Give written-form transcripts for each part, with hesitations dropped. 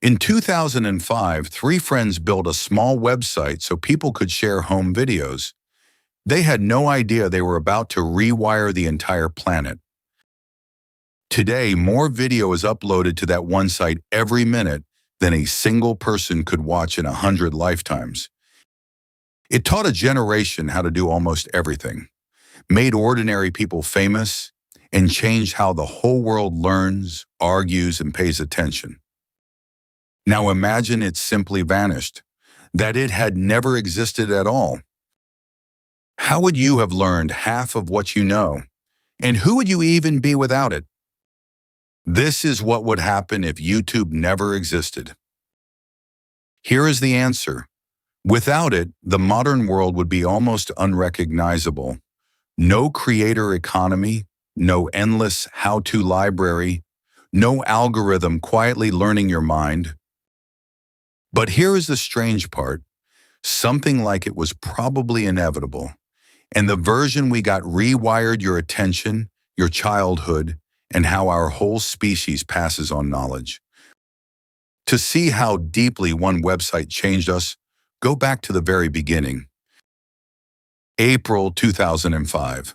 In 2005, three friends built a small website so people could share home videos. They had no idea they were about to rewire the entire planet. Today, more video is uploaded to that one site every minute than a single person could watch in 100 lifetimes. It taught a generation how to do almost everything, made ordinary people famous, and changed how the whole world learns, argues, and pays attention. Now imagine it simply vanished, that it had never existed at all. How would you have learned half of what you know? And who would you even be without it? This is what would happen if YouTube never existed. Here is the answer. Without it, the modern world would be almost unrecognizable. No creator economy, no endless how-to library, no algorithm quietly learning your mind. But here is the strange part. Something like it was probably inevitable. And the version we got rewired your attention, your childhood, and how our whole species passes on knowledge. To see how deeply one website changed us, go back to the very beginning. April 2005.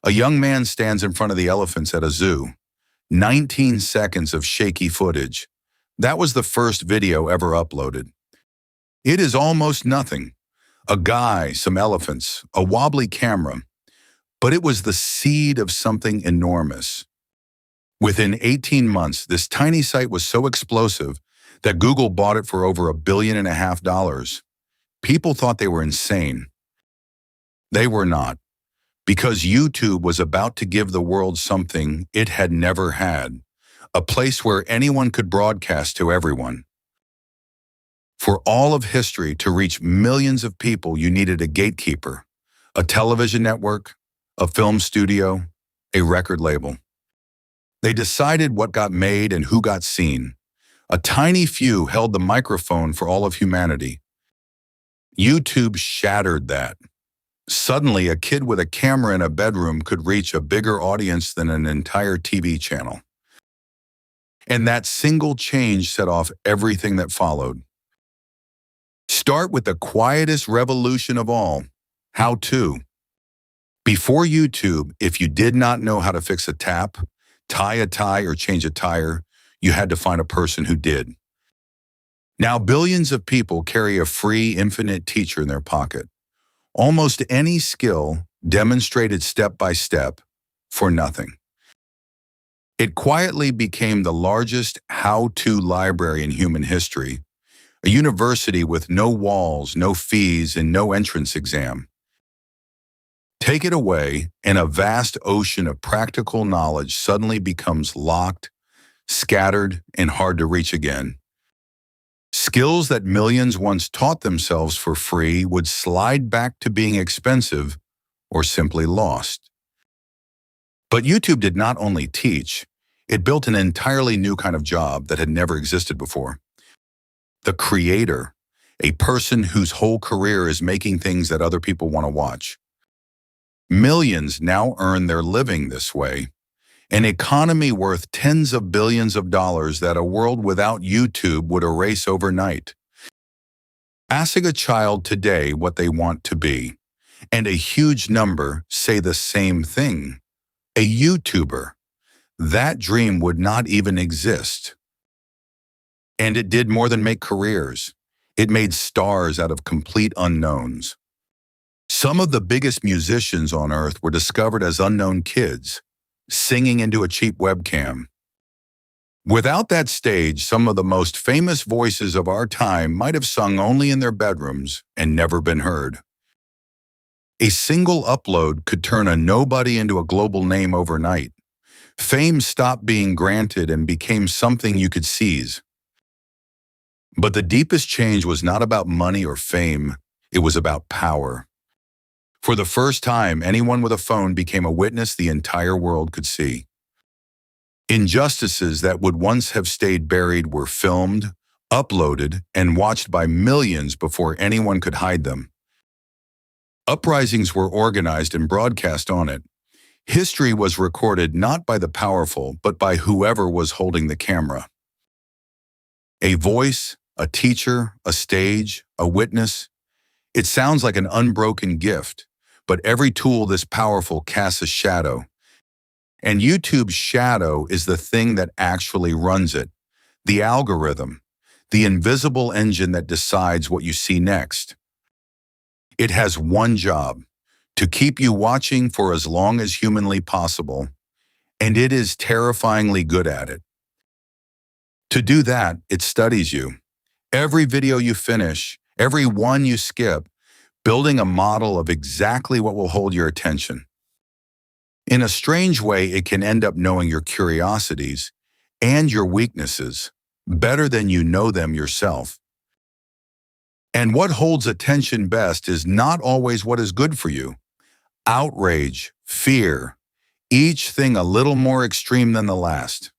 A young man stands in front of the elephants at a zoo. 19 seconds of shaky footage. That was the first video ever uploaded. It is almost nothing. A guy, some elephants, a wobbly camera. But it was the seed of something enormous. Within 18 months, this tiny site was so explosive that Google bought it for over $1.5 billion. People thought they were insane. They were not, because YouTube was about to give the world something it had never had, a place where anyone could broadcast to everyone. For all of history to reach millions of people, you needed a gatekeeper, a television network, a film studio, a record label. They decided what got made and who got seen. A tiny few held the microphone for all of humanity. YouTube shattered that. Suddenly, a kid with a camera in a bedroom could reach a bigger audience than an entire TV channel. And that single change set off everything that followed. Start with the quietest revolution of all, how to. Before YouTube, if you did not know how to fix a tap, tie a tie, or change a tire, you had to find a person who did. Now billions of people carry a free, infinite teacher in their pocket. Almost any skill demonstrated step by step for nothing. It quietly became the largest how-to library in human history, a university with no walls, no fees, and no entrance exam. Take it away, and a vast ocean of practical knowledge suddenly becomes locked, scattered, and hard to reach again. Skills that millions once taught themselves for free would slide back to being expensive or simply lost. But YouTube did not only teach, it built an entirely new kind of job that had never existed before. The creator, a person whose whole career is making things that other people want to watch. Millions now earn their living this way, an economy worth tens of billions of dollars that a world without YouTube would erase overnight. Asking a child today what they want to be, and a huge number say the same thing, a YouTuber, that dream would not even exist. And it did more than make careers. It made stars out of complete unknowns. Some of the biggest musicians on earth were discovered as unknown kids, singing into a cheap webcam. Without that stage, some of the most famous voices of our time might have sung only in their bedrooms and never been heard. A single upload could turn a nobody into a global name overnight. Fame stopped being granted and became something you could seize. But the deepest change was not about money or fame, it was about power. For the first time, anyone with a phone became a witness the entire world could see. Injustices that would once have stayed buried were filmed, uploaded, and watched by millions before anyone could hide them. Uprisings were organized and broadcast on it. History was recorded not by the powerful, but by whoever was holding the camera. A voice, a teacher, a stage, a witness. It sounds like an unbroken gift, but every tool this powerful casts a shadow. And YouTube's shadow is the thing that actually runs it. The algorithm, the invisible engine that decides what you see next. It has one job, to keep you watching for as long as humanly possible, and it is terrifyingly good at it. To do that, it studies you. Every video you finish, every one you skip, building a model of exactly what will hold your attention. In a strange way, it can end up knowing your curiosities and your weaknesses better than you know them yourself. And what holds attention best is not always what is good for you. Outrage, fear, each thing a little more extreme than the last.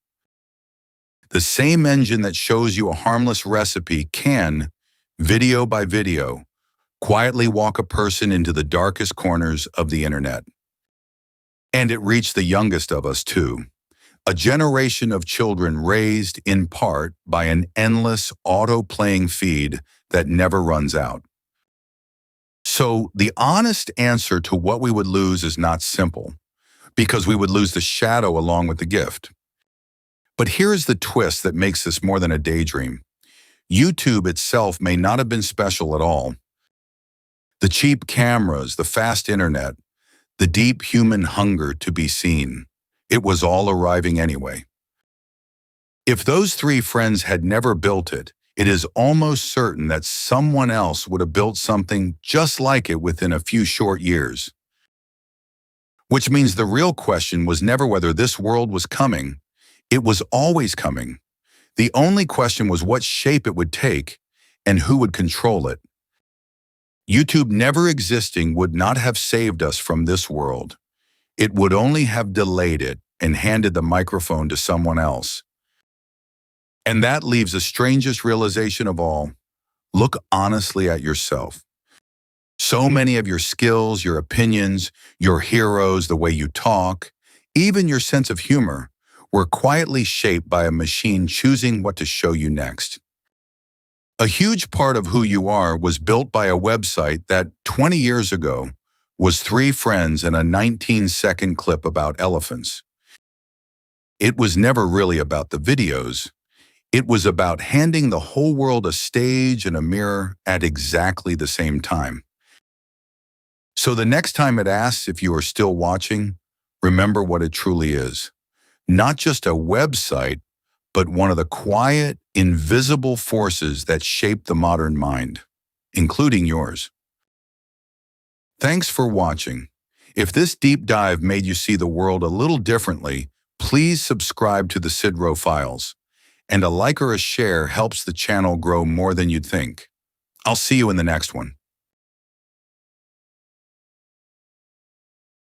The same engine that shows you a harmless recipe can, video by video, quietly walk a person into the darkest corners of the internet. And it reached the youngest of us too. A generation of children raised in part by an endless auto-playing feed that never runs out. So the honest answer to what we would lose is not simple, because we would lose the shadow along with the gift. But here's the twist that makes this more than a daydream. YouTube itself may not have been special at all. The cheap cameras, the fast internet, the deep human hunger to be seen, it was all arriving anyway. If those three friends had never built it, it is almost certain that someone else would have built something just like it within a few short years. Which means the real question was never whether this world was coming. It was always coming. The only question was what shape it would take and who would control it. YouTube never existing would not have saved us from this world. It would only have delayed it and handed the microphone to someone else. And that leaves the strangest realization of all. Look honestly at yourself. So many of your skills, your opinions, your heroes, the way you talk, even your sense of humor, were quietly shaped by a machine choosing what to show you next. A huge part of who you are was built by a website that, 20 years ago, was three friends and a 19-second clip about elephants. It was never really about the videos. It was about handing the whole world a stage and a mirror at exactly the same time. So the next time it asks if you are still watching, remember what it truly is. Not just a website, but one of the quiet, invisible forces that shape the modern mind, including yours. Thanks for watching. If this deep dive made you see the world a little differently, please subscribe to the SidRo Files. And a like or a share helps the channel grow more than you'd think. I'll see you in the next one.